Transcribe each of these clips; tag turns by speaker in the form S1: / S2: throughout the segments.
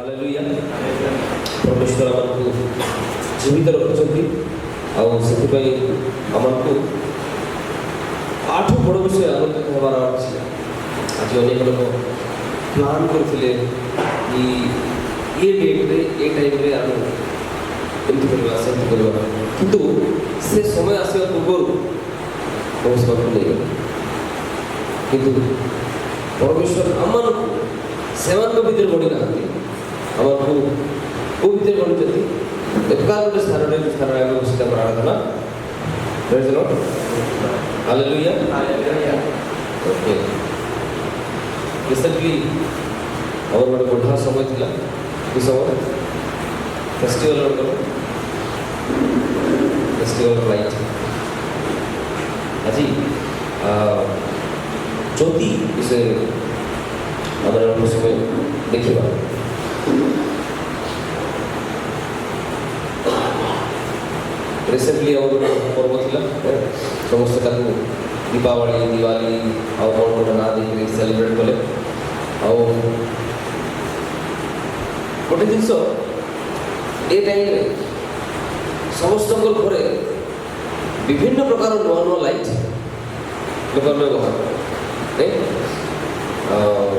S1: Hallelujah परमेश्वर आमको जीवित रखिछंती आउ सेथिपाई आमको आठ बड़ विषय आलोचित होबार अछि। आज अनेक लोक प्लान करथिले कि ये डेट रे ए टाइम रे आम एमती करबा सेमती करबा किंतु से समय आसीबा पूर्व बहुत सब नहीं गले किंतु परमेश्वर आमको सेवन भीतर बड़ी नाती आमको को भीतर बड़ी जति एकाल गोटे स्थान रे बसिता प्रार्थना praise the Lord hallelujah hallelujah. Okay recently और बड़े बढ़ा समय थिला कि समय फेस्टिवल लाइट आज ज्योति विषय आम समय देखा रिसेंटली और पर्व थिला समस्त दीपावली दिवाली आउ कौन गोटे ना देखिए सेलिब्रेट कले आउ गोटे जिनस ए टाइम समस्त घरे विभिन्न प्रकार नुआ नुआ लाइट लोक व्यवहार करे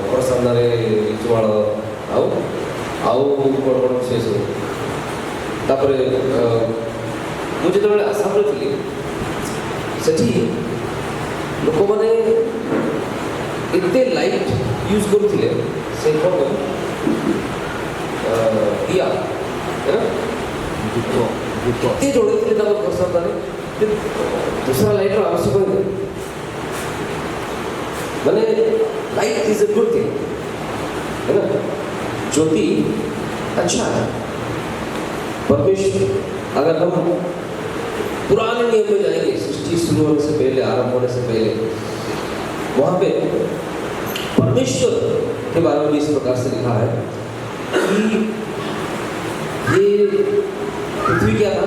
S1: घर सामने लिचुमाड़ आउ कौन कौन विषय सब मुझे जो आसाम थी सेठी लोक मैंने एते लाइट यूज करुले से कौन दिया है ना जोड़े थे घर सामने दूसरा लाइट आवश्यक है मैंने light is a good thing है ना ज्योति अच्छा है। परमेश्वर अगर हम पुराने नियम में जाएंगे सृष्टि शुरू होने से पहले आरंभ होने से पहले वहां पे परमेश्वर के बारे में इस प्रकार से लिखा है कि ये पृथ्वी क्या था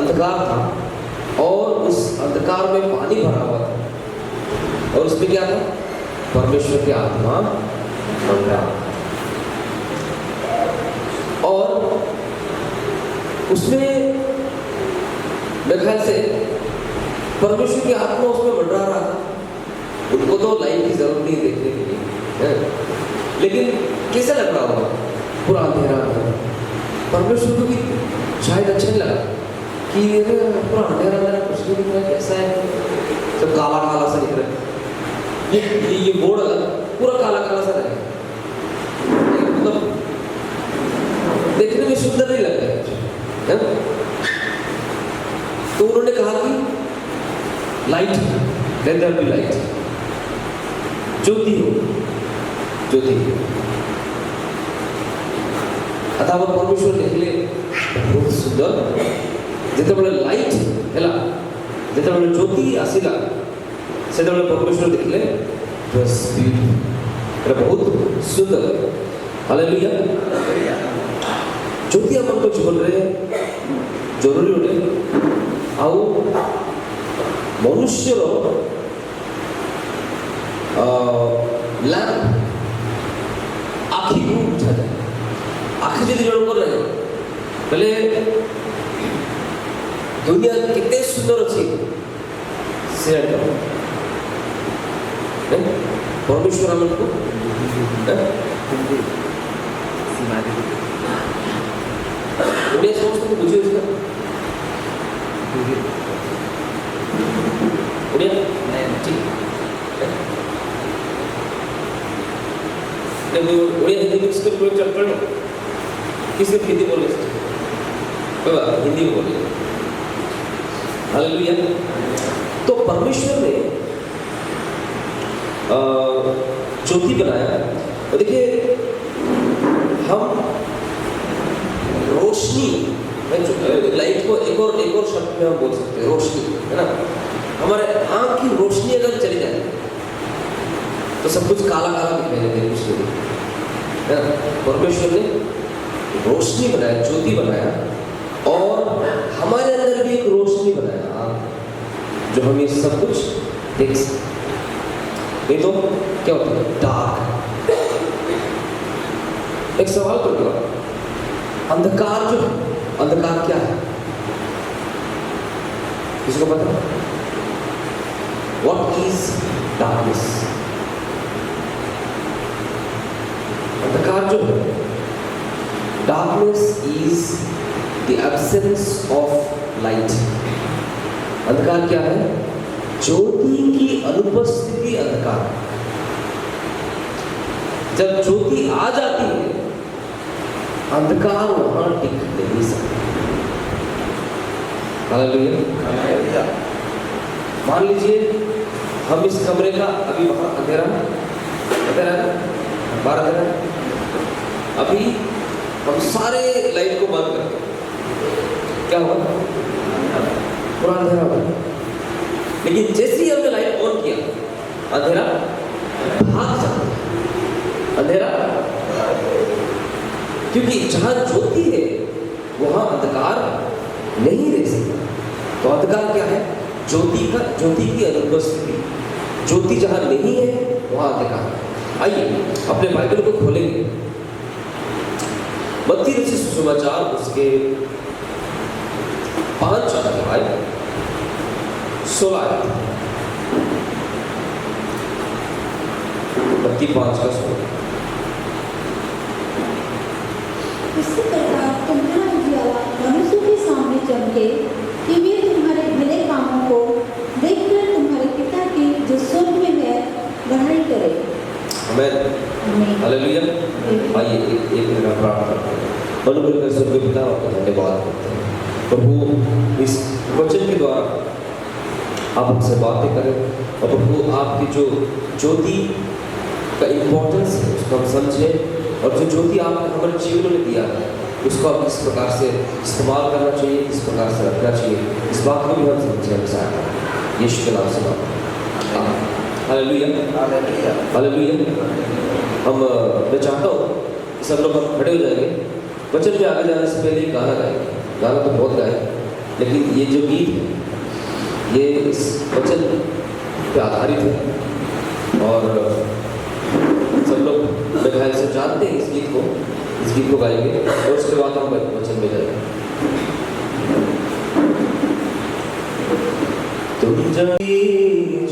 S1: अंधकार था और उस अंधकार में पानी भरा हुआ था और उसमें क्या था परमेश्वर की आत्मा बन रहा और उसमें मेरे ख्याल से परमेश्वर की आत्मा उसमें मंडरा रहा था। उनको तो लाइट की जरूरत नहीं देखने के लिए लेकिन कैसा लग रहा होगा पूरा अंधेरा परमेश्वर को भी शायद अच्छा नहीं लगा कि पूरा अंधेरा अंधेरा कुछ नहीं दिख रहा कैसा है सब काला काला सा दिख रहा है ये बोर्ड अलग पूरा काला काला सा रहेगा मतलब देखने में सुंदर नहीं लगता है तो उन्होंने कहा कि light let there be light ज्योति हो ज्योति अतः वो परमेश्वर देखले बहुत सुंदर जिते लाइट है जिते ज्योति आसला से परमेश्वर देखले बहुत सुंदर हालेलुया। ज्योति आम जीवन में जरूरी अटे आउ मनुष्यर लैंप आखि को बुझा जाए आखि जब जन रहे पहले दुनिया कितने सुंदर अच्छी से परमेश्वर आमको उड़िया समस्त को बुझे उड़िया ठीक उड़िया हिंदी मिक्स कर कोई चल पड़ो किसने हिंदी बोले बाबा हिंदी में बोले हालेलुया। तो परमेश्वर ने ज्योति बनाया और देखिए हम रोशनी लाइट को एक और शब्द में हम बोल सकते हैं रोशनी है ना हमारे आंख की रोशनी अगर चली जाए तो सब कुछ काला काला दिखाई देता है कुछ नहीं है ना। परमेश्वर ने रोशनी बनाया ज्योति बनाया और हमारे अंदर भी एक रोशनी बनाया जो हम ये सब कुछ देख सकते नहीं तो क्या होता है डार्क एक सवाल करूंगा, अंधकार जो है, अंधकार क्या है? किसको पता? What is darkness? अंधकार जो है, darkness is the absence of light. अंधकार क्या है? ज्योति की अनुपस्थिति अंधकार। जब ज्योति आ जाती है, अंधकार वहां टिक नहीं सकता। हालेलुया। मान लीजिए हम इस कमरे का अभी वहां अंधेरा है, बाहर अंधेरा है, अभी हम सारे लाइट को बंद करते हैं, क्या होगा? पूरा अंधेरा होगा। लेकिन जैसे ही हमने लाइट ऑन किया, अंधेरा भाग जाता है, अंधेरा, क्योंकि जहां ज्योति है वहां अंधकार नहीं रह सकता। तो अंधकार क्या है? ज्योति की अनुपस्थिति। ज्योति जहां नहीं है वहां अंधकार। आइए अपने बाइबल को खोलेंगे, मत्ती रचित सुसमाचार उसके 5 अध्याय 16 आयत। मत्ती 5:16।
S2: इसी प्रकार तुम्हारा उजियाला मनुष्यों के सामने चमके कि वे तुम्हारे भले कामों को देखकर तुम्हारे पिता की जो स्वर्ग में है बढ़ाई करे।
S1: आमीन। हालेलुया। आइए एक मिनट प्रार्थना करते हैं। अनुग्रह कर स्वर्गीय पिता, आपका धन्यवाद करते हैं प्रभु, इस वचन के द्वारा आप हमसे बातें करें और प्रभु आपकी जो ज्योति का इम्पोर्टेंस है उसको हम समझें, और जो ज्योति आपने हमारे जीवन में दिया है उसको आप किस प्रकार से इस्तेमाल करना चाहिए, किस प्रकार से रखना चाहिए, इस बात को भी हम समझें। हम चाहते हैं यीशु के नाम से बात। Hallelujah, hallelujah. मैं चाहता हूँ कि सब लोग हम खड़े हो जाएंगे। वचन में आगे जाने से पहले गाना गाएंगे। गाना तो बहुत गाए, लेकिन ये जो गीत है ये इस वचन पे आधारित है, और सब लोग मेरे ख्याल से जानते हैं इस गीत को गाएंगे, और उसके बाद हम वचन में जाएंगे। तुम जगी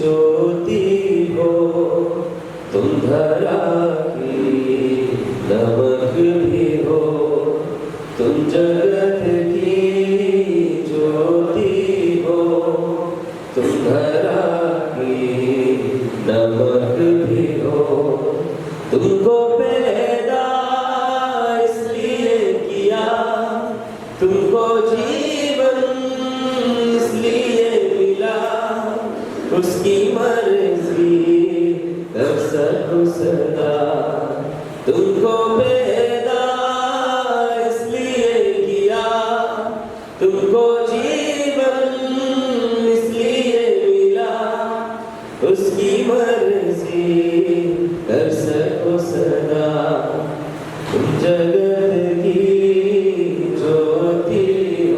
S1: ज्योति हो, तुम धरा की नमक भी हो, तुम जगत की ज्योति हो, तुम धरा की नमक भी हो, तुमको पैदा इसलिए किया, तुमको जीवन इसलिए मिला, उसकी मर्जी कर सकूं सदा। तुमको पैदा इसलिए किया, तुमको जीवन इसलिए मिला, उसकी मर्जी कर सको सदा। तुम जगत की ज्योति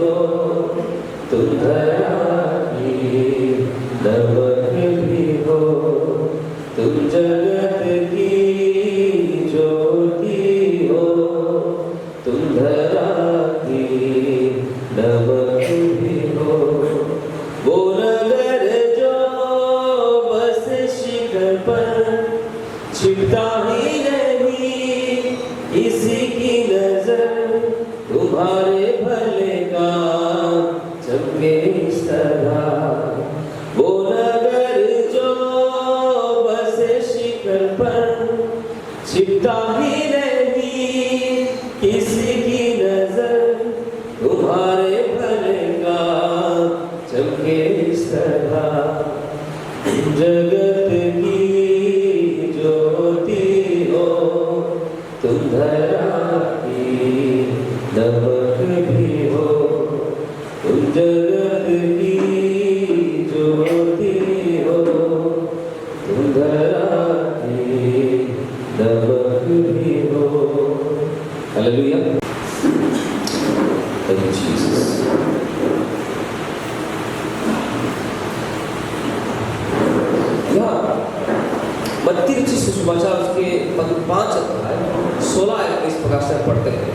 S1: हो, तुम धरा की नमक भी हो, तुम जगत की ज्योति हो, तुम धरा की नमक भी हो। वो नगर जो बस शिखर पर छिपता ही नहीं, किसी की नजर तुम्हारे भले का चमके इस तरह। वो नगर जो बस शिखर पर छिपता ही नहीं, किसी की नजर तुम्हारे भले का चमके इस तरह। जगत की ज्योति हो, तुम धरा की नमक भी हो, तुम जगत की ज्योति हो, तुम धरा की नमक भी हो। हालेलुया। Thank you Jesus. मत्ती रचित सुसमाचार उसके 5 अध्याय 16 आयत में इस प्रकार से पढ़ते हैं,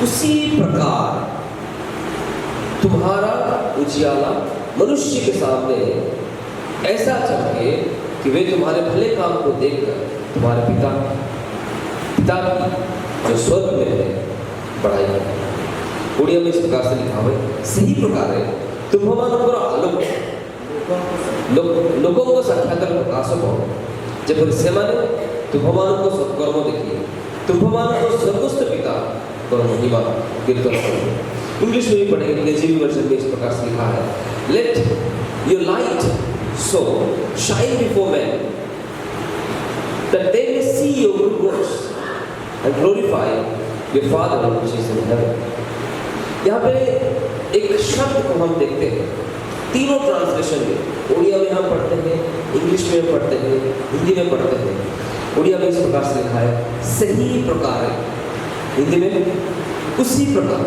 S1: उसी प्रकार तुम्हारा उजियाला मनुष्य के सामने ऐसा चमके कि वे तुम्हारे भले काम को देखकर तुम्हारे पिता की जो स्वर्ग में है बड़ाई करें। उड़िया में इस प्रकार से लिखा हुआ है, सही प्रकार है तुम्हारा आलोक ଲୋକଙ୍କ ସାକ୍ଷାତର ପ୍ରକାଶ କର, ଯେପରି ସେମାନେ ତୁମ୍ଭମାନଙ୍କ ସତ୍କର୍ମ ଦେଖି ତୁମ୍ଭମାନଙ୍କ ସ୍ୱର୍ଗସ୍ଥ ପିତାଙ୍କର ମହିମା କୀର୍ତ୍ତନ କରିବେ। इंग्लिश में भी पढ़ेंगे, केजीवी वर्जन में इस प्रकार से लिखा है, let your light so shine before man that they may see your good works and glorify your Father which is in heaven। यहाँ पे एक शब्द को हम देखते हैं तीनों ट्रांसलेशन में, उड़िया में हम पढ़ते हैं, इंग्लिश में पढ़ते हैं, हिंदी में पढ़ते हैं। उड़िया में इस प्रकार से लिखा है सही प्रकार है, हिंदी में उसी प्रकार,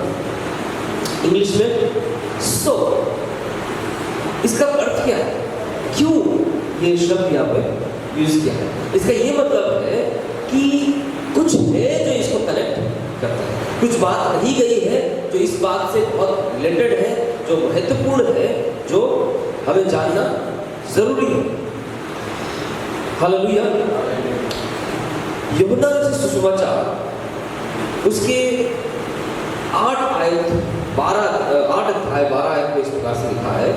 S1: इंग्लिश में सो। इसका अर्थ क्या है, क्यों ये शब्द यहाँ पे यूज किया है? इसका ये मतलब है कि कुछ है जो इसको कनेक्ट करता है, कुछ बात कही गई है जो इस बात से बहुत रिलेटेड है, जो महत्वपूर्ण है, जो हमें जानना जरूरी है। हालेलुया। यूहन्ना से सुसमाचार उसके 8 अध्याय 12 आयत में इस प्रकार से लिखा है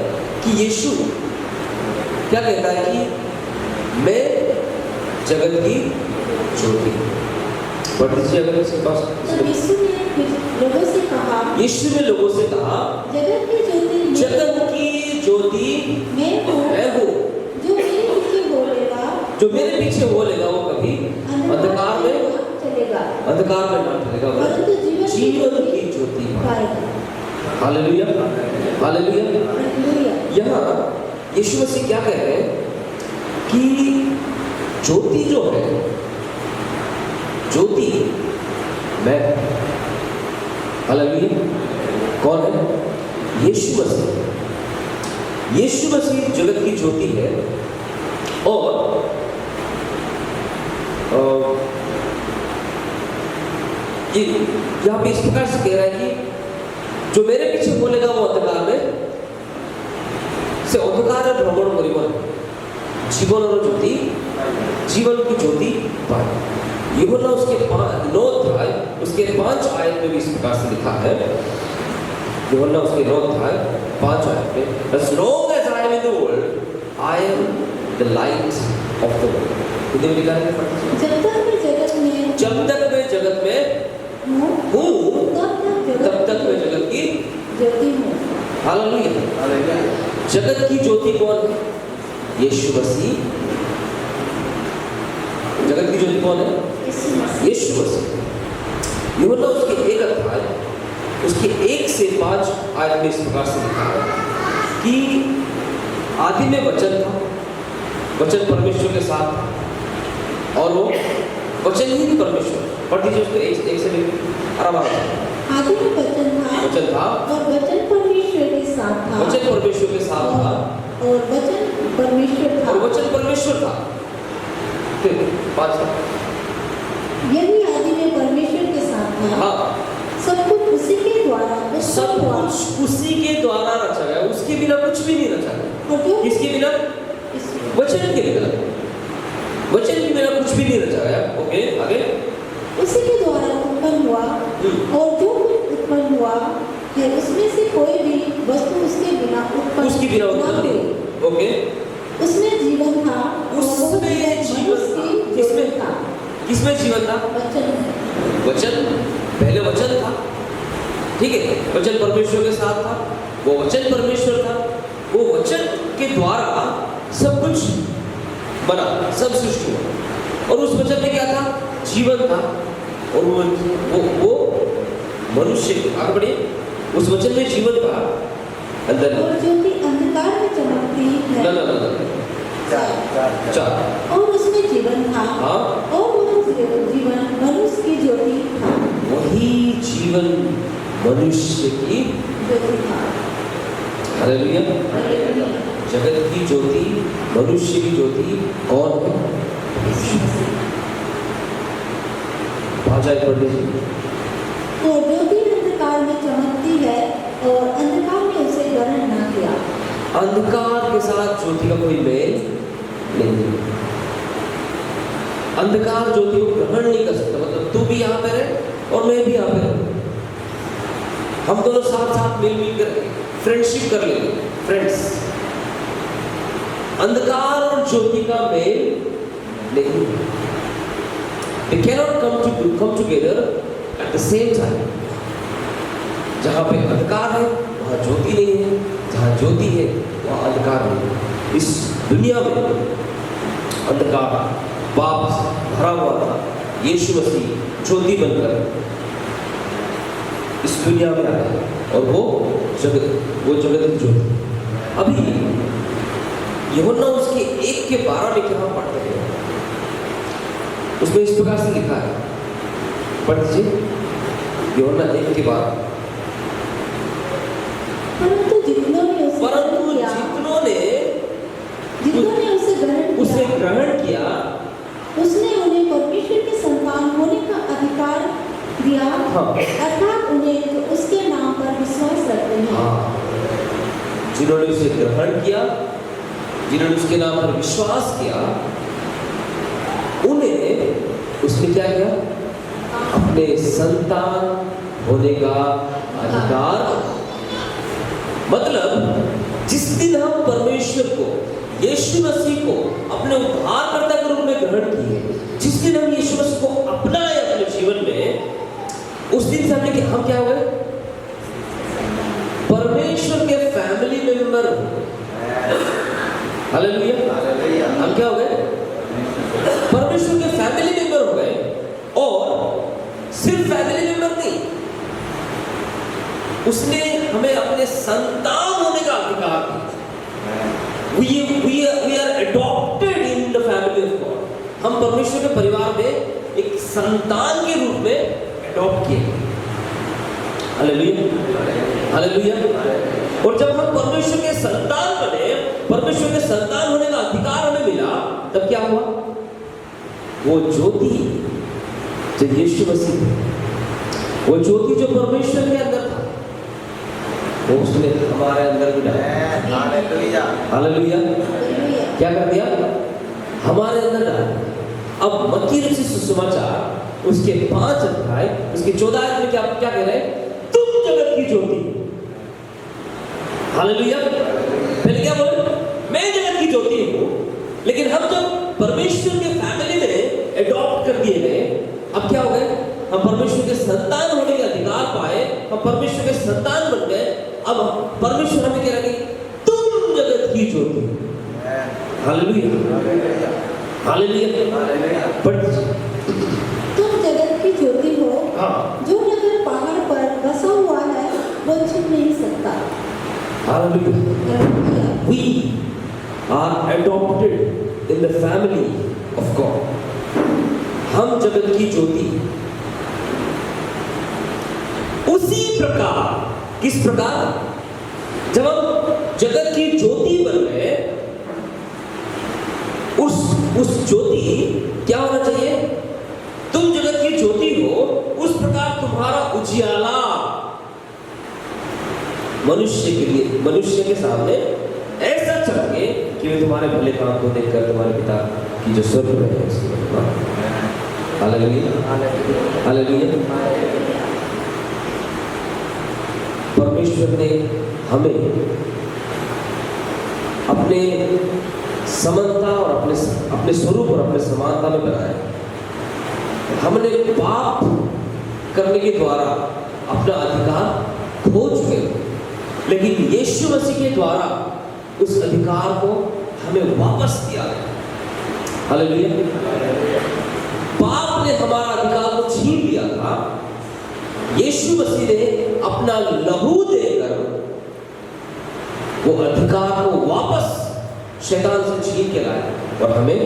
S1: कि यीशु क्या कहता है कि मैं जगत की ज्योति। पढ़ दीजिए अगर इसके पास।
S2: यीशु ने लोगों से कहा जगत की ज्योति मैं हूँ, जो मेरे पीछे हो लेगा वो कभी अंधकार में ना चलेगा, परंतु जीवन की ज्योति पाएगा। Hallelujah, hallelujah. यहाँ यीशु मसीह क्या कह रहे हैं कि ज्योति जो है, ज्योति मैं। हालेलुया। कौन है? यीशु मसीह। यीशु मसीह जगत की ज्योति है और यहाँ पे इस प्रकार से कह रहा है कि जो मेरे पीछे बोलेगा वो अंधकार में से अंधकार भ्रमण करिबन जीवन और ज्योति, जीवन की ज्योति पाए। यूहन्ना उसके 9 अध्याय उसके 5 आयत में भी इस प्रकार से लिखा है। यूहन्ना उसके 9 अध्याय 5 आयत में, as long as I am in the world, I am the light of the world। Hindi में लिखा है, जब तक मैं जगत में हूँ तब तक मैं जगत की ज्योति हूँ। हालेलुया। जगत की ज्योति कौन है? यीशु मसीह। जगत की ज्योति कौन है? यीशु मसीह। यूहन्ना उसके 1 अध्याय उसके 1 से 5 आयत में इस प्रकार से लिखा है कि आदि में वचन था, वचन परमेश्वर के साथ और वो वचन ही परमेश्वर। पढ़ दीजिए उसको 1 से आराम आराम। आदि में वचन था और वचन परमेश्वर के साथ था,
S1: वचन परमेश्वर के साथ था
S2: और वचन परमेश्वर था,
S1: और वचन परमेश्वर था। फिर 5
S2: यही आदि में परमेश्वर के साथ था।
S1: हाँ,
S2: सब कुछ उसी के द्वारा
S1: रचा गया, उसके बिना कुछ भी नहीं रचा गया। किसके बिना? वचन के बिना, वचन के बिना कुछ भी नहीं रचा गया। ओके, आगे।
S2: उसी के द्वारा उत्पन्न हुआ और जो कुछ उत्पन्न हुआ है उसमें से कोई भी वस्तु उसके बिना उत्पन्न नहीं।
S1: ओके।
S2: उसमें जीवन था,
S1: किसमें जीवन था? वचन। पहले वचन था, ठीक है, वचन परमेश्वर के साथ था, वो वचन परमेश्वर था, वो वचन के द्वारा सब कुछ बना, सब सृष्टि हुआ। और उस वचन में क्या था? जीवन था, और वो मनुष्य। आगे बढ़िए। उस वचन में जीवन था अंदर,
S2: और ज्योति अंधकार में चमकती है।
S1: ना 4
S2: और उसमें जीवन था।
S1: हाँ,
S2: और वो जीवन मनुष्य की ज्योति था।
S1: वही जीवन मनुष्य की
S2: ज्योति था।
S1: हालेलुया। जगत की ज्योति, मनुष्य की ज्योति कौन है? भाषाएं पढ़ लीजिए।
S2: तो ज्योति अंधकार में चमकती है और अंधकार ने उसे ग्रहण न किया।
S1: अंधकार के साथ ज्योति का कोई मेल नहीं है। अंधकार ज्योति को ग्रहण नहीं कर सकता। मतलब तू भी यहाँ पे रहे और मैं भी यहाँ पे रहूं, हम दोनों साथ साथ मिल कर फ्रेंडशिप कर लेंगे, फ्रेंड्स। अंधकार और ज्योति का मेल नहीं। They cannot come together at the same time. जहाँ पे अंधकार है वहाँ ज्योति नहीं है, जहाँ ज्योति है वहाँ अंधकार नहीं है। इस दुनिया में अंधकार पाप भरा हुआ था। यीशु मसीह ज्योति बनकर इस दुनिया में आया और वो जगत की ज्योति। अभी यूहन्ना उसके 1:12 में क्या पढ़ते हैं, उसमें इस प्रकार से लिखा है, पढ़ दीजिए। यूहन्ना 1:12।
S2: परंतु जितनों ने उसे ग्रहण किया, उसने उन्हें परमेश्वर के संतान होने का अधिकार दिया।
S1: हाँ।
S2: अर्थात उन्हें जो उसके नाम पर विश्वास रखते हैं।
S1: हाँ। जिन्होंने उसे ग्रहण किया, जिन्होंने उसके नाम पर विश्वास किया, उन्हें उसने क्या किया? अपने संतान होने का अधिकार। मतलब जिस दिन हम परमेश्वर को, यीशु मसीह को अपने उद्धारकर्ता के रूप में ग्रहण किए, जिस दिन हम यीशु मसीह को अपनाए अपने जीवन में, उस दिन से हम क्या हो गए? परमेश्वर के फैमिली मेंबर। हालेलुया। हम क्या हो गए? परमेश्वर के फैमिली मेंबर हो गए। और सिर्फ फैमिली मेंबर नहीं, उसने हमें अपने संतान होने का अधिकार दिया। We are adopted in the family of God. हम परमेश्वर के परिवार में एक संतान के रूप में अडॉप्ट किए। Hallelujah, hallelujah. और जब हम परमेश्वर के संतान बने, परमेश्वर के संतान होने का अधिकार हमें मिला, तब क्या हुआ? वो ज्योति जो यीशु मसीह, वो ज्योति जो परमेश्वर के अंदर था, वो उसने हमारे अंदर भी डाला। Hallelujah, hallelujah. क्या कर दिया? हमारे अंदर डाला। अब मत्ती रचित सुसमाचार उसके 5 अध्याय उसके 14 में क्या कह रहे हैं? तुम जगत की ज्योति। हालेलुया। पहले क्या बोले? मैं जगत की ज्योति हूँ। लेकिन हम जब परमेश्वर के फैमिली में एडॉप्ट कर दिए गए, अब क्या हो गए? हम परमेश्वर के संतान होने का अधिकार पाए, हम परमेश्वर के संतान बन गए। अब परमेश्वर हमें कह रहा है तुम जगत की ज्योति। Hallelujah, hallelujah.
S2: तुम जगत की ज्योति हो।
S1: हाँ।
S2: जो नगर पहाड़ पर बसा हुआ है वो छिप नहीं सकता।
S1: Hallelujah. We are adopted in the family of God. हम जगत की ज्योति। उसी प्रकार, किस प्रकार? जब हम जगत की ज्योति बन गए, उस ज्योति क्या होना चाहिए? तुम जगत की ज्योति हो, उस प्रकार तुम्हारा उजियाला मनुष्य के लिए, मनुष्य के सामने ऐसा चमके कि वे तुम्हारे भले काम को देखकर तुम्हारे पिता की जो स्वर्ग में है। Hallelujah, hallelujah. परमेश्वर ने हमें अपने समानता और अपने स्वरूप और अपने समानता में बनाया। हमने पाप करने के द्वारा अपना अधिकार खो चुके, लेकिन यीशु मसीह के द्वारा उस अधिकार को हमें वापस दिया गया। हालेलुया। पाप ने हमारा अधिकार को छीन लिया था, यीशु मसीह ने अपना लहू देकर वो अधिकार को वापस शैतान से छीन के लाया और हमें,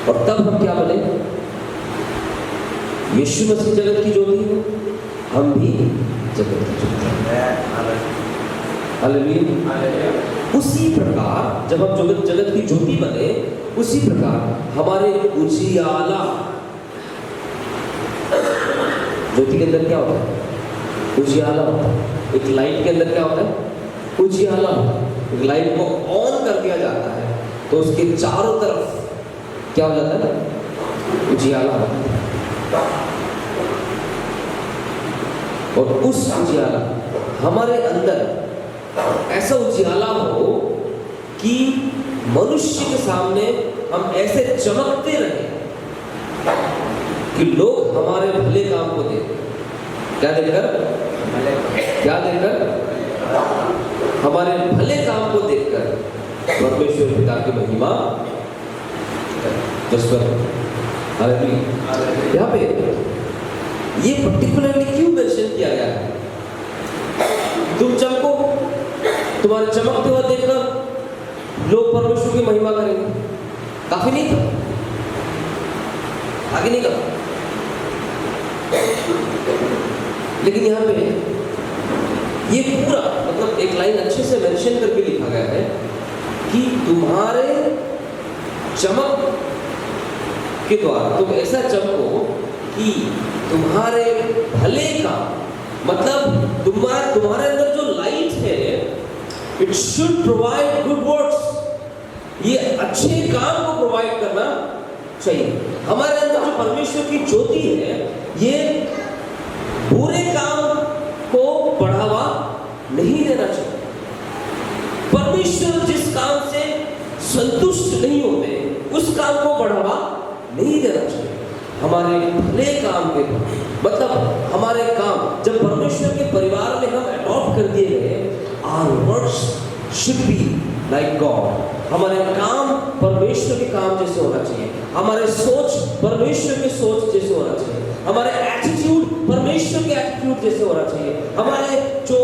S1: और तब हम क्या बने? यीशु मसीह जगत की ज्योति हो, हम भी जगत की ज्योति। हालेलुया। उसी प्रकार जब हम जगत की ज्योति बने, उसी प्रकार हमारे उजियाला ज्योति के अंदर क्या होता है? उजियाला होता है। एक लाइट के अंदर क्या होता है? उजियाला होता है। एक लाइट को ऑन कर दिया जाता है तो उसके चारों तरफ क्या हो जाता है ना? उजियाला होता है। और उस उजियाला हमारे अंदर ऐसा उजियाला हो कि मनुष्य के सामने हम ऐसे चमकते रहे कि लोग हमारे भले काम को देखें। क्या देखकर? क्या देखकर? हमारे भले काम को देखकर परमेश्वर पिता की महिमा यहाँ पे ये पर्टिकुलरली क्यों मेंशन किया गया है? तुम चमको, तुम्हारे चमकते हुए देखकर लोग परमेश्वर की महिमा करेंगे। काफी नहीं था? आगे नहीं कहा। लेकिन यहाँ पे ये पूरा मतलब एक लाइन अच्छे से मेंशन करके लिखा गया है कि तुम्हारे चमक के द्वारा तुम ऐसा चमको कि तुम्हारे भले का मतलब तुम्हारे अंदर जो लाइट है it should provide good works. ये अच्छे काम को प्रोवाइड करना चाहिए। हमारे अंदर जो परमेश्वर की ज्योति है ये बुरे काम को बढ़ावा नहीं देना चाहिए। परमेश्वर जिस काम से संतुष्ट नहीं होते उस काम को बढ़ावा नहीं देना चाहिए। हमारे भले काम के मतलब हमारे काम जब परमेश्वर के परिवार में हम अडॉप्ट कर दिए गए, our works should be like God. हमारे काम परमेश्वर के काम जैसे होना चाहिए। हमारे सोच परमेश्वर के सोच जैसे होना चाहिए। हमारे एटीट्यूड परमेश्वर के एटीट्यूड जैसे होना चाहिए। हमारे जो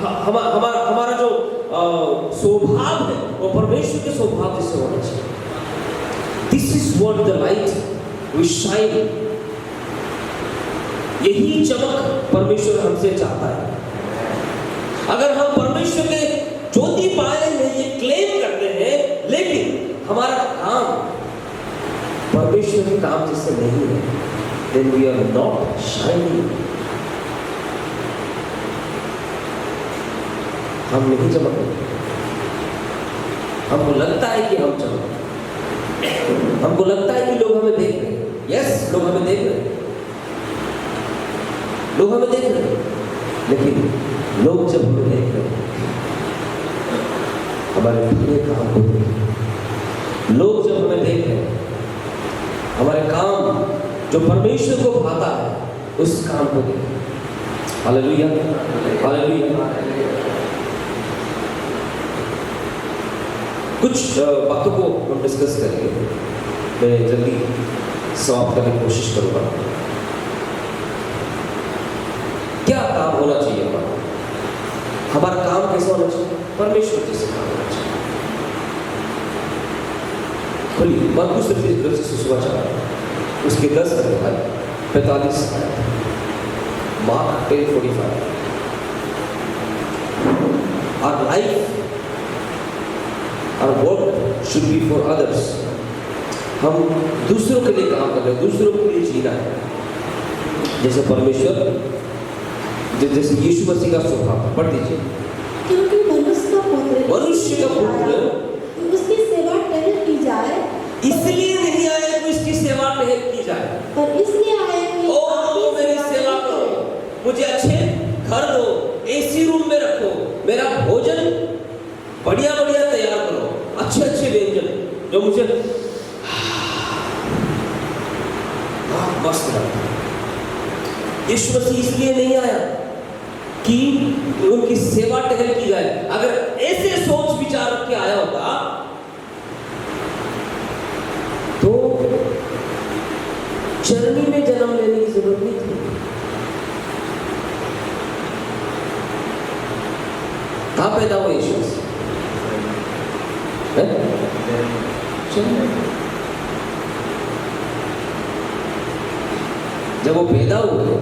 S1: हमारा जो स्वभाव है वो परमेश्वर के स्वभाव जैसे होना चाहिए। This is what the light we shine. यही चमक परमेश्वर हमसे चाहता है। अगर हम परमेश्वर के ज्योति पाए हैं ये क्लेम करते हैं लेकिन हमारा काम परमेश्वर के काम जैसे नहीं है, then we are not shining। हम नहीं चमक रहे। हमको लगता है कि हम चमक रहे, हमको लगता है कि लोग हमें देख रहे हैं। यस, लोग हमें देख रहे हैं, लोग हमें देख रहे हैं, लेकिन लोग जब हमें देख रहे हैं हमारे भले काम को देख रहे हैं। लोग जब हमें देख रहे हैं हमारे काम जो परमेश्वर को भाता है उस काम को देख रहे हैं। Hallelujah, hallelujah. कुछ बातों को हम डिस्कस करेंगे। मैं जल्दी समाप्त करने की कोशिश करूंगा। क्या काम होना चाहिए हमारा? हमारा काम कैसा होना चाहिए? परमेश्वर जैसे काम होना चाहिए। खोलिए मरकुस रचित सुसमाचार उसके 10 अध्याय 45 mark 10:45। Our life, our work should be for others। हम दूसरों के लिए काम कर रहे हैं, दूसरों के लिए जीना है जैसे परमेश्वर, जैसे यीशु मसीह का स्वभाव। पढ़ दीजिए।
S2: क्योंकि मनुष्य का पुत्र
S1: उसकी
S2: सेवा टहल की जाए,
S1: इसलिए नहीं आया कि इसकी सेवा टहल की जाए,
S2: पर इसलिए आया कि
S1: ओ मेरी सेवा करो, मुझे अच्छे घर दो, एसी रूम में रखो, मेरा भोजन बढ़िया बढ़िया तैयार करो, अच्छे अच्छे व्यंजन जो मुझे मस्त लगता है। यीशु मसीह इसलिए नहीं आया कि उनकी सेवा टहल की जाए। अगर ऐसे सोच विचार रख के आया होता तो चरनी में जन्म लेने की जरूरत नहीं थी। कहां पैदा हुआ यीशु मसीह? जब वो पैदा हुए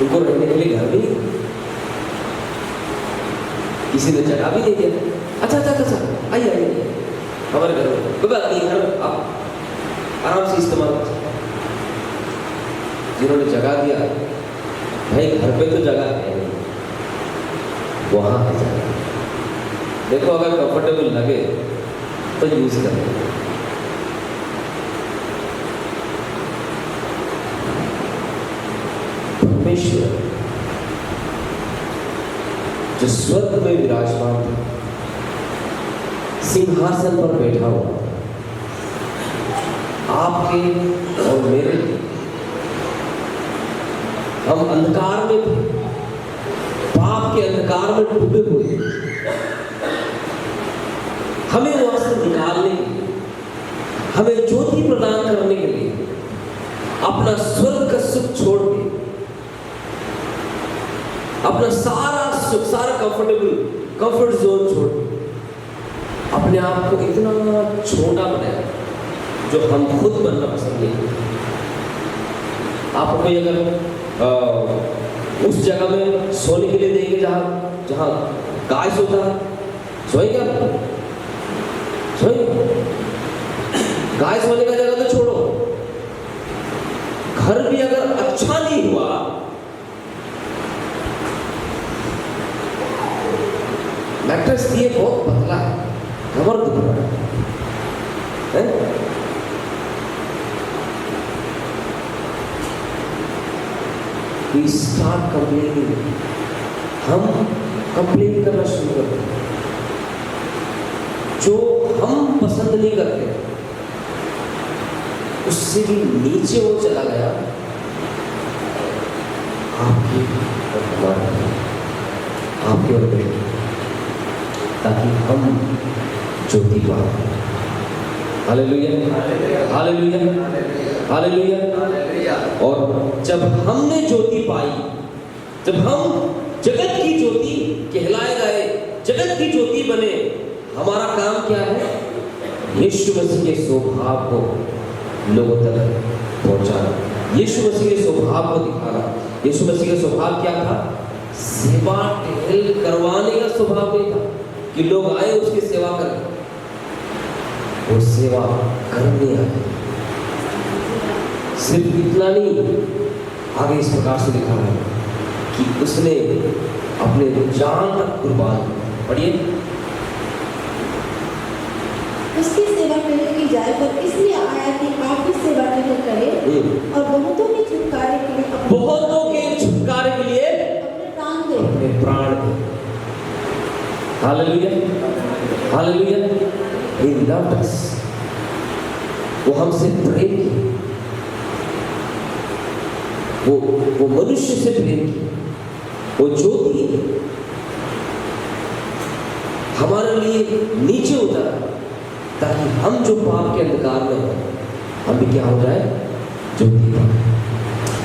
S1: उनको रहने के लिए घर भी नहीं, किसी ने जगह भी नहीं दिया। अच्छा आइए हमारे घर में कोई बात नहीं, घर आप आराम से इस्तेमाल कर सकते। जिन्होंने जगह दिया, भाई घर पे तो जगह है नहीं, वहाँ है जगह। देखो अगर कंफर्टेबल लगे तो यूज करें। परमेश्वर जो स्वर्ग में विराजमान था, सिंहासन पर बैठा हुआ, आपके और मेरे, हम अंधकार में थे, पाप के अंधकार में डूबे हुए, हमें वहां से निकालने के लिए, हमें ज्योति प्रदान करने के लिए अपना स्वर्ग का सुख छोड़ के, अपना सारा सुख, सारा कंफर्ट जोन छोड़ के, अपने आप को इतना छोटा बनाया जो हम खुद बनना पसंद नहीं करते। आप कोई अगर उस जगह में सोने के लिए देंगे जहां गाय सोता है, सोएंगे आप? सोएंगे? गाय सोने का जगह तो छोड़ो, घर भी अगर अच्छा नहीं हुआ, मैट्रेस दिए बहुत पतला है, कमर दुख रहा है, We start complaining. हम कंप्लेन करना शुरू करते हैं, जो हम पसंद नहीं करते उससे भी नीचे वो चला गया आपकी और हमारे, आपके और मेरे, ताकि हम ज्योति पाए। Hallelujah, hallelujah, hallelujah. और जब हमने ज्योति पाई, जब हम जगत की ज्योति कहलाए गए, जगत की ज्योति बने, हमारा काम क्या है? यीशु मसीह के स्वभाव को लोगों तक पहुंचाना, यीशु मसीह के स्वभाव को दिखाना। यीशु मसीह का स्वभाव क्या था? सेवा टहल करवाने का स्वभाव नहीं था कि लोग आए उसकी सेवा करें, वो सेवा करने आए। सिर्फ इतना नहीं, आगे इस प्रकार से लिखा है कि उसने अपने जान तक कुर्बान किया। पढ़िए,
S2: उसकी सेवा टहल की जाए, पर इसलिए आया कि आप भी सेवा टहल करें और बहुतों के छुटकारे के लिए अपने प्राण दे।
S1: Hallelujah, hallelujah. He loved us, वो हमसे प्रेम किया, वो मनुष्य से प्रेम किया, वो ज्योति हमारे लिए नीचे उतरा ताकि हम जो पाप के अंधकार में हैं, हम भी क्या हो जाए? ज्योति पाए।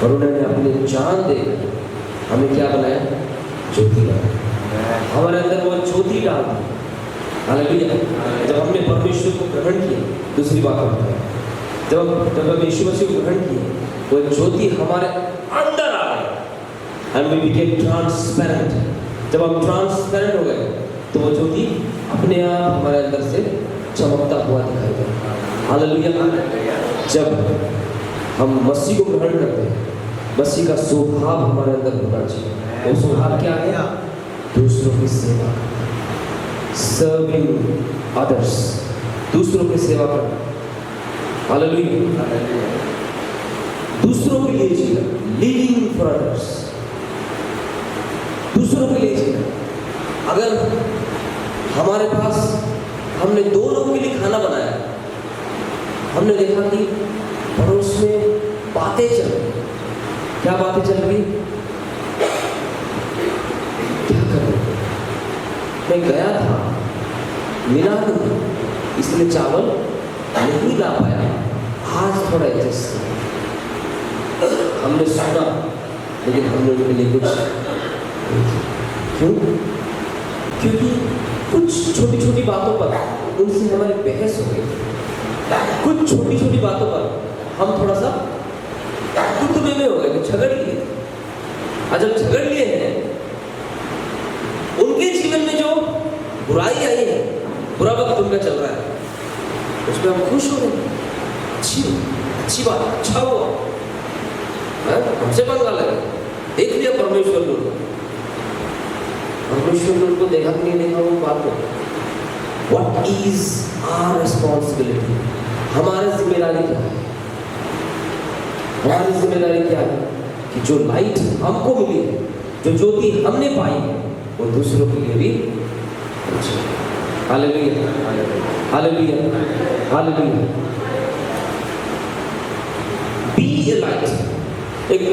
S1: और उन्होंने अपने जान देकर हमें क्या बनाया? ज्योति बनाया। हमारे अंदर वो ज्योति डाल दी। हालेलुया। जब हमने परमेश्वर को ग्रहण किया, दूसरी बात होती है, जब हम यीशु मसीह को ग्रहण किए, वो ज्योति हमारे अंदर आ गई and we became transparent। जब हम ट्रांसपेरेंट हो गए तो वो ज्योति अपने आप हमारे अंदर से चमकता हुआ दिखाई देगा। हालेलुया। जब हम मसीह को ग्रहण करते हैं, मसीह का स्वभाव हमारे अंदर होना चाहिए। वो स्वभाव क्या है? दूसरों की सेवा, सर्विंग अदर्स, दूसरों की सेवा करना। हालेलुया। दूसरों के लिए जीना, लिविंग फॉर अदर्स, दूसरों के लिए जीना। अगर हमारे पास, हमने 2 लोगों के लिए खाना बनाया, हमने देखा कि पड़ोस में बातें चल रही। क्या बातें चल रही? क्या करें? मैं गया था, मिला नहीं, इसलिए चावल नहीं ला पाया, आज थोड़ा एडजस्ट। हमने सुना लेकिन हमने उनके लिए कुछ क्यों? क्योंकि कुछ छोटी छोटी बातों पर उनसे हमारी बहस हो गई। कुछ छोटी छोटी बातों पर हम थोड़ा सा गुत्तमे में हो गए, झगड़ लिए। और जब झगड़ लिए हैं, उनके जीवन में जो बुराई आई है, बुरा वक्त उनका चल रहा है, उसमें हम खुश हो गए। अच्छी बात, अच्छा हुआ। हमसे पंगा लगे, देख लिया परमेश्वर ने उनको देखा कि नहीं देखा, वो बात हो। What is our responsibility? हमारी जिम्मेदारी क्या है? हमारी जिम्मेदारी क्या है कि जो लाइट हमको मिली है, जो ज्योति हमने पाई है, वो दूसरों के लिए भी hallelujah, hallelujah, hallelujah. Be a light। एक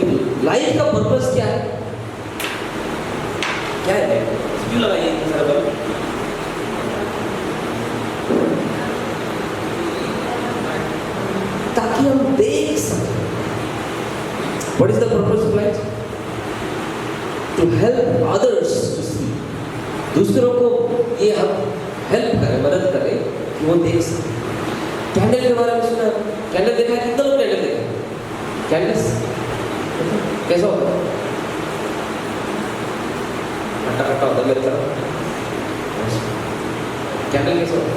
S1: लाइट का पर्पस क्या है? क्या है? क्यों लगाइए ताकि हम देख सकें। What is the purpose of light? To help others to see। दूसरों को ये हम हेल्प करें, मदद करें कि वो देख सकें। कैंडल के बारे में सुना? कैंडल देखा है? कितना लोग कैंडल देखा? कैंडल्स कैसा होता है? खट्टा खट्टा होता है मेरे तरफ। कैंडल कैसा होता है?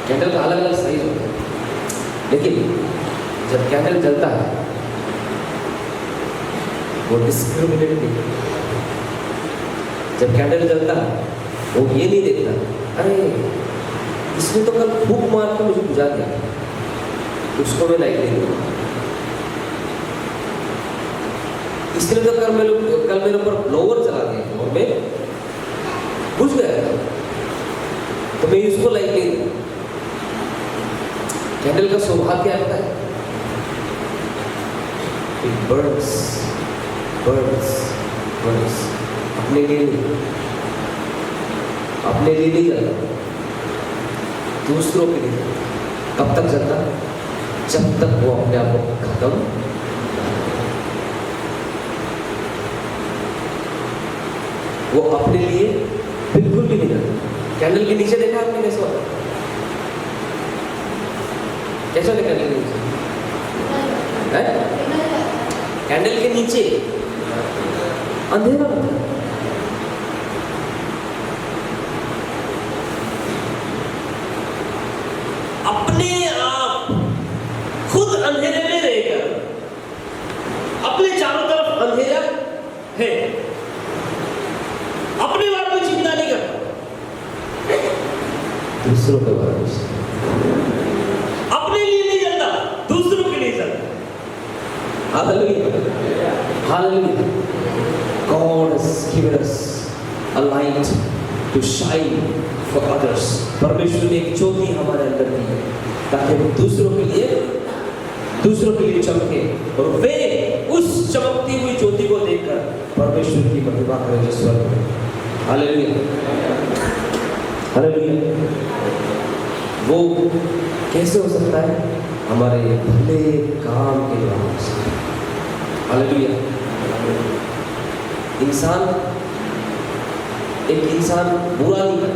S1: कैंडल का अलग अलग साइज होता है, लेकिन जब कैंडल जलता है वो डिस्क्रिमिनेट नहीं करता। जब कैंडल जलता है वो ये नहीं देखता, अरे इसने तो कल फूंक मार के मुझे बुझा दिया, उसको मैं लाइट नहीं दूंगा। इसने तो कल मेरे ऊपर ब्लोवर चला दिया और मैं बुझ गया, तो मैं इसको लाइट नहीं दूंगा। कैंडल का सौभाग्य क्या होता है? It burns, burns, burns। अपने लिए नहीं जलता, दूसरों के लिए। कब तक जलता? जब तक वो अपने आप को खत्म। वो अपने लिए बिल्कुल भी नहीं जलता। कैंडल के नीचे देखा आपने कैसा होता? कैसा होता कैंडल के नीचे? कैंडल के नीचे अंधेरा होता है। अपने आप खुद अंधेरे में रहकर अपने चारों तरफ अंधेरा है, अपने बारे में चिंता नहीं करता, दूसरों के बारे में अपने लिए नहीं जलता, दूसरों के लिए जलता। Hallelujah, hallelujah. God has given us a light to shine for others। परमेश्वर ने एक ज्योति हमारे अंदर दी है ताकि हम दूसरों के लिए चमके, और वे उस चमकती हुई ज्योति को देखकर परमेश्वर की महिमा करें जो स्वर्ग में। Hallelujah, hallelujah. वो कैसे हो सकता है? हमारे भले काम के द्वारा। हालेलुया। एक इंसान बुरा नहीं है,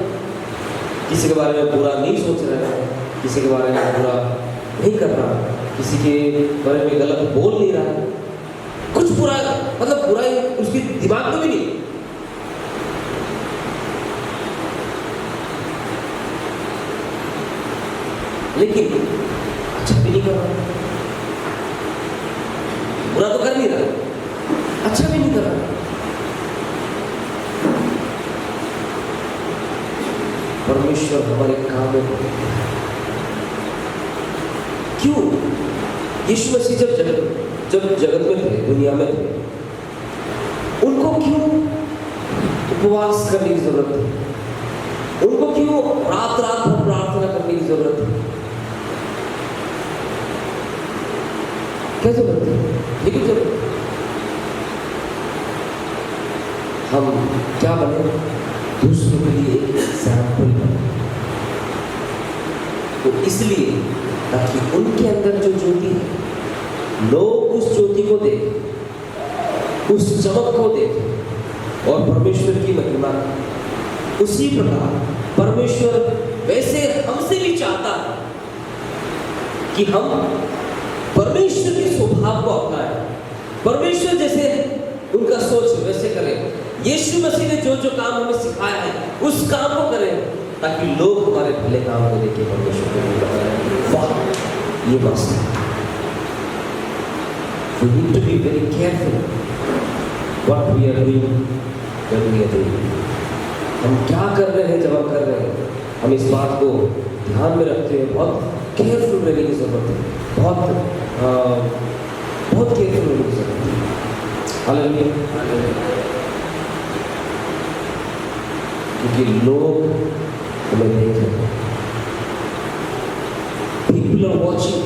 S1: किसी के बारे में बुरा नहीं सोच रहा है, किसी के बारे में बुरा नहीं कर रहा, किसी के बारे में गलत बोल नहीं रहा है, कुछ बुरा मतलब बुराई उसके दिमाग में भी नहीं। लेकिन अच्छा भी नहीं कर रहा, बुरा तो कर नहीं रहा, अच्छा भी नहीं कर रहा। परमेश्वर हमारे काम में क्यों? यीशु मसीह जब जगत में थे, दुनिया में थे, उनको क्यों उपवास करने की जरूरत थी? उनको क्यों रात भर प्रार्थना करने की जरूरत थी? क्या जरूरत है? लेकिन जब हम क्या बने? दूसरों के लिए एग्जाम्पल बने। तो इसलिए ताकि उनके अंदर जो ज्योति है, लोग उस ज्योति को देखें, उस चमक को देखें और परमेश्वर की महिमा। उसी प्रकार परमेश्वर वैसे हमसे भी चाहता है कि हम परमेश्वर के स्वभाव को अपनाएं, परमेश्वर जैसे उनका सोच वैसे करें। यीशु मसीह ने जो काम हमें सिखाया है उस काम को करें ताकि लोग हमारे भले काम को देखें, परमेश्वर को वाह ये मस्त है। We need to be very careful what we are doing when we are doing. हम क्या कर रहे हैं जब हम कर रहे हैं, हम इस बात को ध्यान में रखते हुए बहुत केयरफुल रहने की जरूरत है, बहुत केयरफुल रहने की जरूरत है। हालेलुया। क्योंकि लोग हमें देख रहे हैं, पीपल आर वॉचिंग।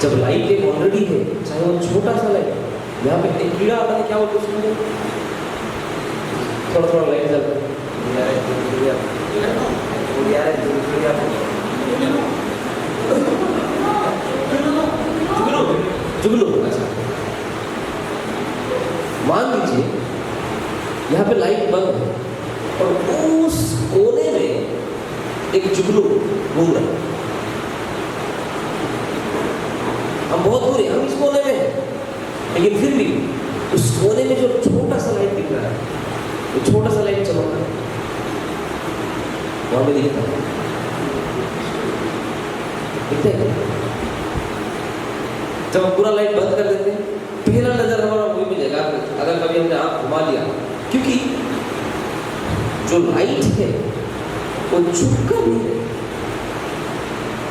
S1: जब लाइट एक ऑलरेडी है, चाहे वो छोटा सा लाइट, यहाँ पे एक कीड़ा आता है, क्या बोलते हैं उसको, थोड़ा थोड़ा लाइट जलता है, जुगनू। अच्छा, मान लीजिए यहाँ पे लाइट बंद है और उस कोने में एक जुगनू घूम रहा है। हम बहुत दूर हैं, हम इस कोने में हैं, लेकिन फिर भी उस कोने में जो छोटा सा लाइट दिख रहा है, वो छोटा सा लाइट चमक रहा है, वहां पे दिखता है, दिखता है। जब हम पूरा लाइट बंद कर देते हैं, पहला नजर हमारा वही मिलेगा। अगर कभी हमने आँख घुमा लिया, क्योंकि जो लाइट है वो छुपकर नहीं है,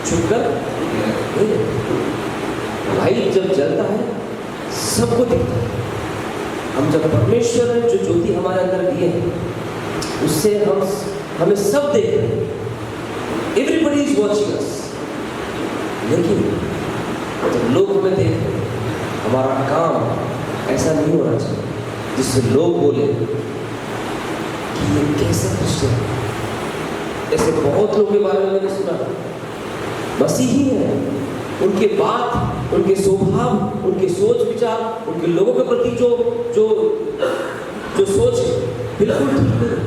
S1: छुपकर नहीं है। लाइट जब जलता है सबको दिखता है। हम जब परमेश्वर ने जो ज्योति हमारे अंदर दिए हैं, उससे हमें सब देख रहे हैं, एवरीबडी इज वॉचिंग अस। लेकिन जब लोग हमें देख रहे हैं, हमारा काम ऐसा नहीं होना चाहिए जिससे लोग बोले कि ये कैसे क्रिश्चियन है। ऐसे बहुत लोगों के बारे में मैंने सुना, मसीही है, उनके बात, उनके स्वभाव, उनके सोच विचार, उनके लोगों के प्रति जो जो जो सोच है बिल्कुल ठीक नहीं।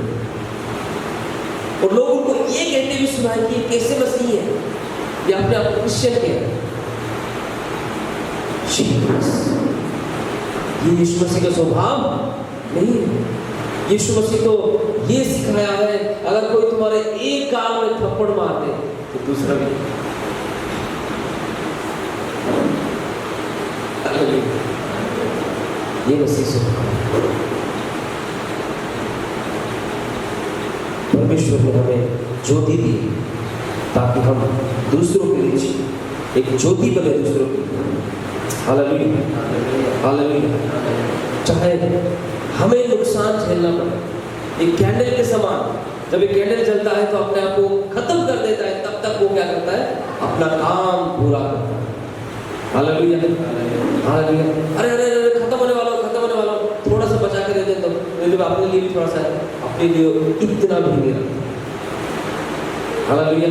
S1: और लोग उनको ये कहते हुए सुना है कि ये कैसे मसीही है, ये अपने आप क्रिश्चियन कह रहे हैं। ये यीशु मसीह का स्वभाव नहीं है। यीशु मसीह तो ये सिखाया है, अगर कोई तुम्हारे एक गाल में थप्पड़ मार दे तो दूसरा भी। ये मसीह स्वभाव। परमेश्वर ने हमें ज्योति दी ताकि हम दूसरों के लिए एक ज्योति बने, दूसरों के लिए। Hallelujah, hallelujah. चाहे हमें नुकसान झेलना पड़े, एक कैंडल के समान, जब एक कैंडल जलता है तो अपने आप को खत्म कर देता है, तब तक वो क्या करता है, अपना काम पूरा करता है। Hallelujah, hallelujah. अरे अरे अरे खत्म होने वाला, खत्म होने वाला, थोड़ा सा बचा के दे दे, तो अपने लिए भी थोड़ा सा, अपने लिए इतना भी नहीं रखता। हालेलुया,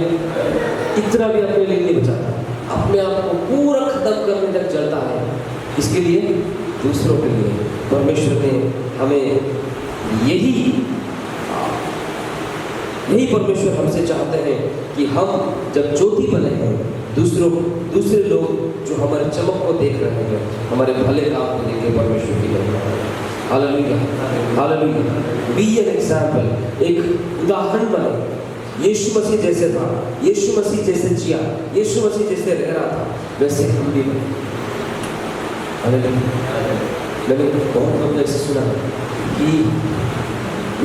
S1: इतना भी अपने लिए नहीं बचाता, अपने आप को पूरा खत्म करने तक चलता है। इसके लिए दूसरों के लिए परमेश्वर ने हमें यही परमेश्वर हमसे चाहते हैं कि हम जब ज्योति बने हैं, दूसरे लोग जो हमारे चमक को देख रहे हैं, हमारे भले काम को देख के परमेश्वर की महिमा। Hallelujah, hallelujah. Be an example, एक उदाहरण बने। यीशु मसीह जैसे था, यीशु मसीह जैसे जिया, यीशु मसीह जैसे रह रहा था, वैसे हम भी बने। मैंने बहुत लोग ऐसे सुना कि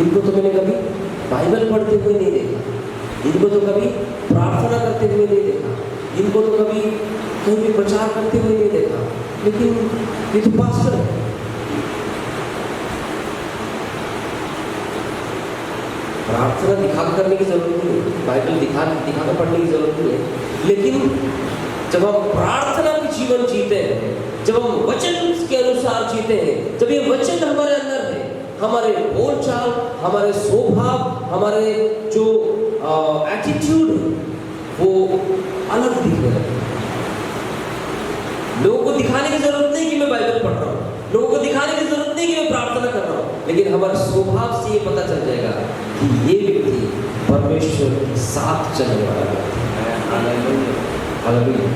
S1: इनको तो मैंने कभी बाइबल पढ़ते हुए नहीं देखा, इनको तो कभी प्रार्थना करते हुए नहीं देखा, इनको तो कभी कहीं भी प्रचार करते हुए नहीं देखा, लेकिन ये तो पास्टर है। प्रार्थना दिखा करने की जरूरत नहीं है, बाइबल दिखाकर पढ़ने की जरूरत नहीं है, लेकिन जब हम प्रार्थना की जीवन जीते हैं, जब हम वचन के अनुसार जीते हैं, जब ये वचन हमारे अंदर है, हमारे बोलचाल, हमारे स्वभाव, हमारे जो एटीट्यूड है वो अलग दिखने लगते हैं। लोगों को दिखाने की जरूरत नहीं कि मैं बाइबल पढ़ रहा हूँ, लोगों को दिखाने की जरूरत नहीं कि मैं प्रार्थना कर रहा हूँ, लेकिन हमारे स्वभाव से ये पता चल जाएगा कि ये व्यक्ति परमेश्वर के साथ चलने वाला व्यक्ति है। हालेलुया,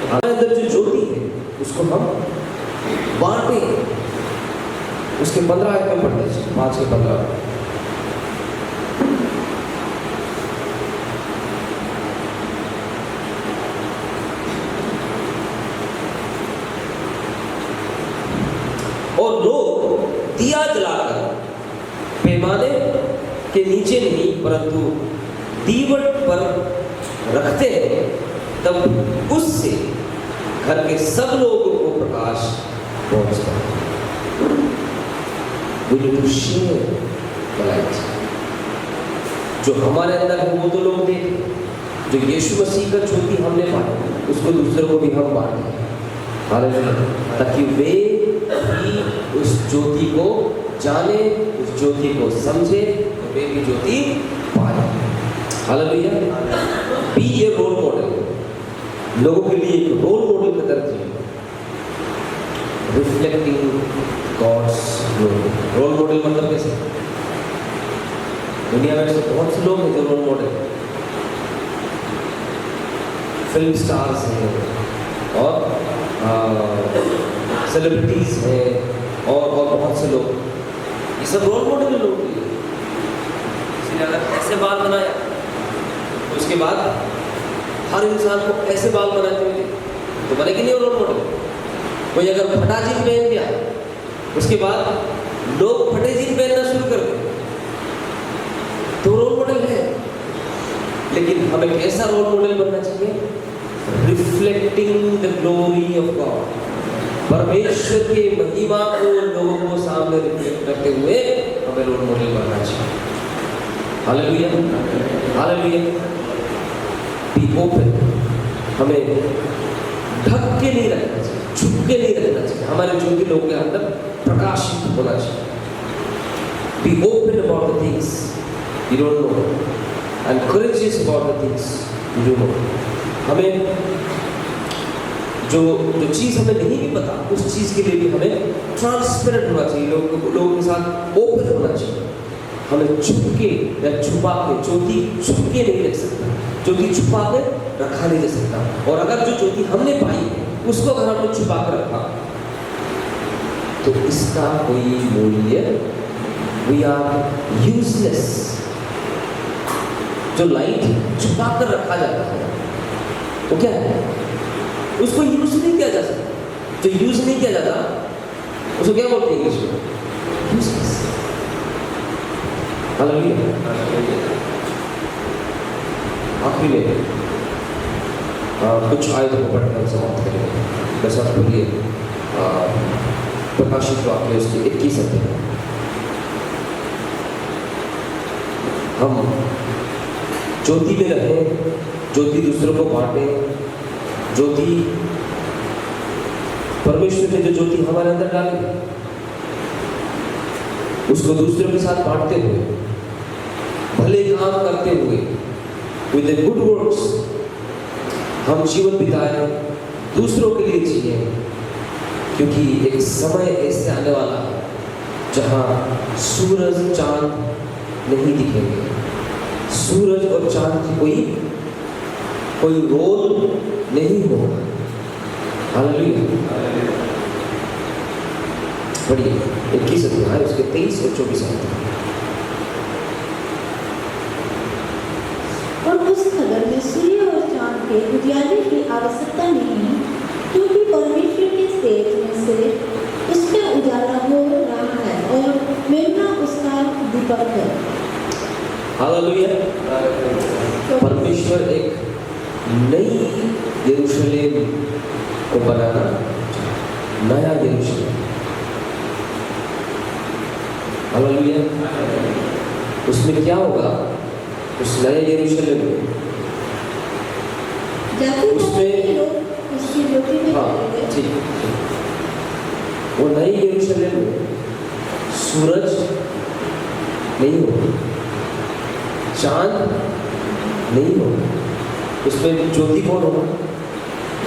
S1: हमारे अंदर जो ज्योति है उसको हम बांटे। उसके 15 आयत में पढ़ते हैं, 5 के 15। लोग दिया जलाकर पैमाने के नीचे नहीं परंतु दीवट पर रखते हैं, तब उससे घर के सब लोगों को प्रकाश पहुंचता है। We need to share the light. जो हमारे अंदर है वो तो लोग देखें, जो यीशु मसीह का ज्योति हमने बांटा उसको दूसरों को भी हम बांटें, हालेलुया, ताकि वे भी उस ज्योति को जाने, उस ज्योति को समझे, तो वे भी ज्योति पाए। Hallelujah. Be a role model, लोगों के लिए एक रोल मॉडल की तरह जिए, reflecting God's glory. Role model मतलब कैसे? दुनिया में ऐसे बहुत से लोग हैं जो रोल मॉडल, फिल्म स्टार्स हैं और सेलिब्रिटीज हैं और बहुत से लोग, ये सब रोल मॉडल है लोगों के लिए। किसी ने अगर ऐसे बाल बनाया तो उसके बाद हर इंसान को ऐसे बाल बनाते हुए तो बनेगी नहीं रोल मॉडल। कोई अगर फटा जीन पहन दिया उसके बाद लोग फटे जीन पहनना शुरू कर दें तो रोल मॉडल है। लेकिन हमें कैसा रोल मॉडल बनना चाहिए? Reflecting the glory of God, परमेश्वर के महिमा को लोगों को सामने रिफ्लेक्ट करते हुए हमें रोल मॉडल बनना चाहिए। Hallelujah, hallelujah. बी ओपन, हमें ढक के नहीं रखना चाहिए, छुप के नहीं रखना चाहिए, हमारे ज्योति लोगों के अंदर प्रकाशित होना चाहिए। Be open about the things you don't know and courageous about the things you do know। हमें जो चीज़ हमें नहीं भी पता उस चीज़ के लिए भी हमें ट्रांसपेरेंट होना चाहिए, लोगों के साथ ओपन होना चाहिए। हमें छुप के या छुपा के, ज्योति छुप के नहीं रख सकता, ज्योति छुपा के रखा नहीं जा सकता। और अगर जो ज्योति हमने पाई है उसको अगर हमने छुपा कर रखा तो इसका कोई मूल्य, वी आर यूजलेस। जो लाइट छुपा कर रखा जाता है वो क्या है? उसको यूज नहीं किया जा सकता। जो यूज नहीं किया जाता उसको क्या बोलते हैं इंग्लिश में? यूजलेस। हालेलुया। आखिरी में कुछ आयतों को पढ़कर हम समाप्त करेंगे। बस आप बोलिए प्रकाशित वाक्य उसके 21 अध्याय। हम ज्योति में रहें, ज्योति दूसरों को बांटे, ज्योति परमेश्वर ने जो ज्योति हमारे अंदर डाली उसको दूसरों के साथ बांटते हुए, भले काम करते हुए, विद द गुड वर्क्स हम जीवन बिताएं, दूसरों के लिए जिए, क्योंकि एक समय ऐसे आने वाला है जहां सूरज चांद नहीं दिखेंगे। सूरज और चांद की कोई रोल नहीं होगा। हालेलुया। पढ़िए 21 अध्याय उसके 23 और 24 अध्याय।
S2: और उस नगर में सूर्य और चांद के उजियारे की आवश्यकता नहीं, क्योंकि परमेश्वर के तेज में से उसका उजाला हो रहा है और मेमना उसका दीपक है।
S1: हालेलुया। परमेश्वर एक नई यरूशलेम को बनाना, नया यरूशलेम। हालेलुया। उसमें क्या होगा? उस नए यरूशलेम में उसमें
S2: उसकी ज्योति में,
S1: हाँ ठीक, वो नई यरूशलेम में सूरज नहीं होगा, चांद नहीं होगा, उसमें ज्योति कौन होगा?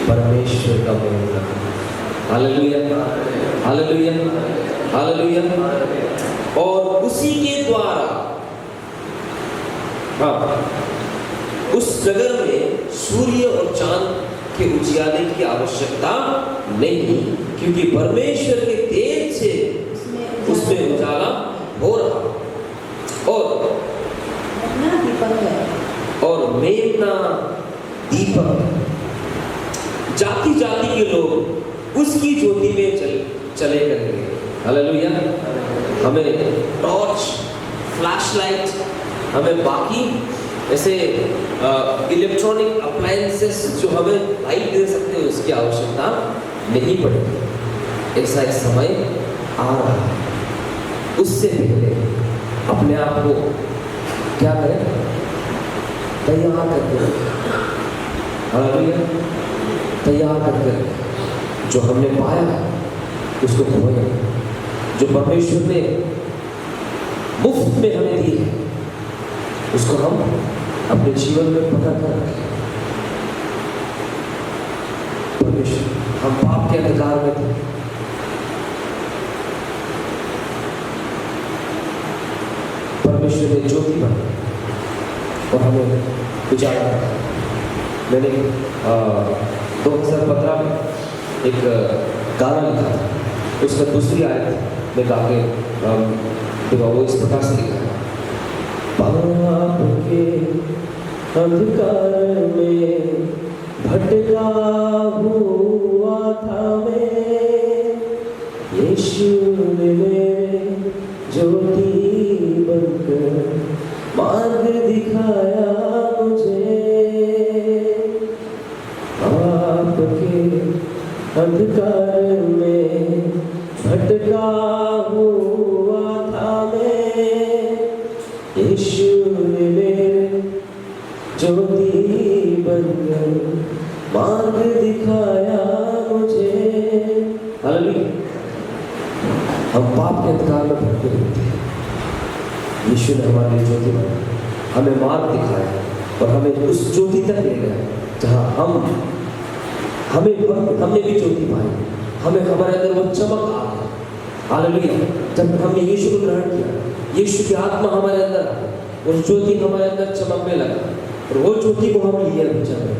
S1: परमेश्वर का होगा। Hallelujah, hallelujah, hallelujah. और उसी के द्वारा उस नगर में सूर्य और चांद के उजियारे की आवश्यकता नहीं, क्योंकि परमेश्वर के तेज से उसमें उजाला हो रहा और मेमना दीपक। जाति जाति के लोग उसकी ज्योति में चले करेंगे। हालेलुया। हमें टॉर्च, फ्लैशलाइट, हमें बाकी ऐसे इलेक्ट्रॉनिक अप्लायंसेस जो हमें लाइट दे सकते हैं उसकी आवश्यकता नहीं पड़ेगी। ऐसा एक समय आ रहा है। उससे पहले अपने आप को क्या करें? तैयार करके रखें। हालेलुया। तैयार करके रखें। जो हमने पाया है उसको खोएं। जो परमेश्वर ने मुफ्त में हमें दी है उसको हम अपने जीवन में पकड़ कर रखें। परमेश्वर, हम पाप के अधिकार में थे, परमेश्वर ने ज्योति बनाई और हमें उजाला रखा। मैंने 2015 में एक गाना लिखा था, उसका दूसरी आयत में गा के वो इस प्रकार से लिखा है। पाप के अंधकार में भटका हुआ था मैं, यीशु ने मेरे ज्योति बनकर मार्ग दिखाया मुझे। पाप के अंधकार में भटका हुआ था मैं, यीशु ने मेरे ज्योति बनकर मार्ग दिखाया मुझे। हालेलुया। हम पाप के अंधकार में भटके रहते हैं, यीशु ने हमारे लिए ज्योति बनाई, हमें मार्ग दिखाया और हमें उस ज्योति तक ले गया जहाँ हमने भी ज्योति पाई, हमें हमारे अंदर वो चमक आ गई। हालेलुया। जब हमने यीशु को ग्रहण किया, यीशु की आत्मा हमारे अंदर आई और ज्योति हमारे अंदर चमकने लगा और वो ज्योति को हम लिए बचा रहे।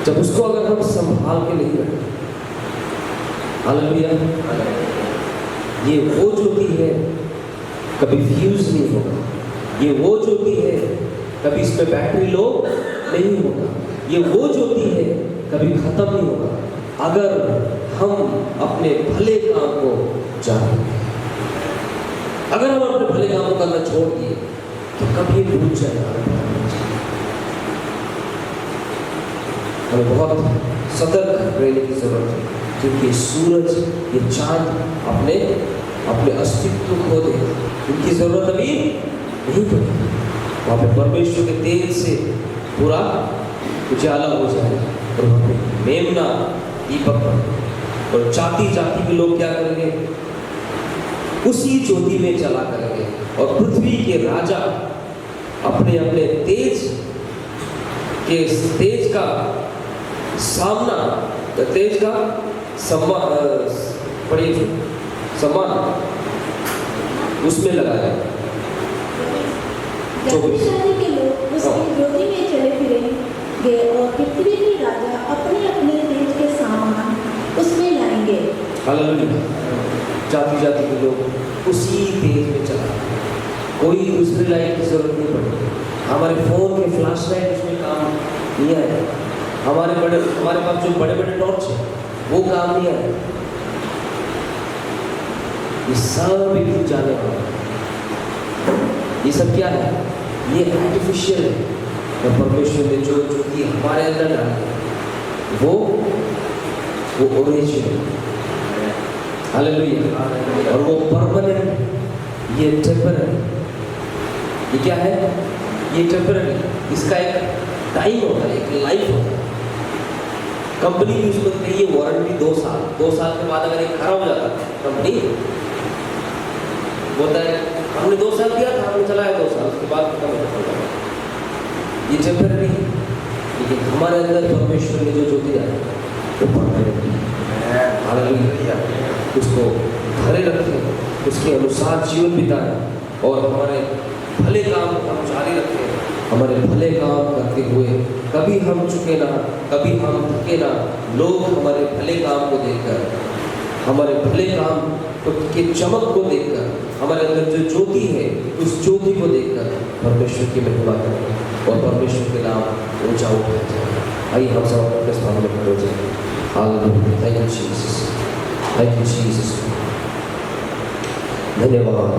S1: जब उसको अगर हम संभाल के नहीं रखें, हालेलुया, ये वो ज्योति है, कभी फ्यूज नहीं होगा। ये वो ज्योति है, कभी इसमें बैटरी लो नहीं होगा। ये वो ज्योति है, कभी खत्म नहीं होगा अगर हम अपने भले काम को जानेंगे। अगर हम अपने भले काम को करना छोड़ दिए तो कभी ये भूल जाएगा। हमें बहुत सतर्क रहने की जरूरत है, क्योंकि सूरज, ये चांद अपने अस्तित्व खो देगा। उनकी जरूरत अभी नहीं पड़ेगी। वहाँ पे परमेश्वर के तेज से पूरा उजाला हो जाएगा और वहाँ पे मेमना दीपक और जाति जाति के लोग क्या करेंगे? उसी ज्योति में चला करेंगे और पृथ्वी के राजा अपने अपने तेज का सामना, तेज का सम्मान उसमें लगाया।
S2: जाति के लोग उसकी ज्योति में चले फिरेंगे और पृथ्वी के राजा अपने अपने तेज के सामान उसमें लाएंगे।
S1: हालेलुया। जाति जाति के लोग उसी तेज में चला, कोई दूसरी लाइट की जरूरत नहीं पड़ेगी। हमारे फोन के फ्लैश लाइट उसमें काम नहीं आएगा। हमारे पास जो बड़े बड़े टॉर्च है वो काम नहीं आएगा। ये सब एक जाने वाला, ये सब क्या है? ये आर्टिफिशियल है। और परमेश्वर ने जो ज्योति हमारे अंदर डाली वो ओरिजिनल, हालेलुया। और वो परमानेंट, ये टेम्पररी। ये क्या है? ये टेम्पररी। इसका एक टाइम होता है, एक लाइफ होता है। कंपनी यूज करती है, ये वारंटी 2 साल। 2 साल के बाद अगर ये खराब हो जाता कंपनी बोलता है हमने 2 साल दिया था, हमने चलाया 2 साल, उसके बाद खत्म हो जाता। ये टेम्पररी है, लेकिन हमारे अंदर परमेश्वर ने जो ज्योति डाली वो परमानेंट है। हालेलुया। उसको धरे रखें, उसके अनुसार जीवन बिताएं और हमारे भले काम हम जारी रखें। हमारे भले काम करते हुए कभी हम चुके ना, कभी हम थके ना। लोग हमारे भले काम को देखकर, हमारे भले काम के चमक को देखकर, हमारे अंदर जो ज्योति है उस ज्योति को देखकर परमेश्वर की महिमा करें और परमेश्वर के नाम ऊंचा उठाया जाए। आइए हम सब अपने स्थान में खड़े हो जाएं। Hallelujah. Thank you Jesus. Thank you Jesus. धन्यवाद।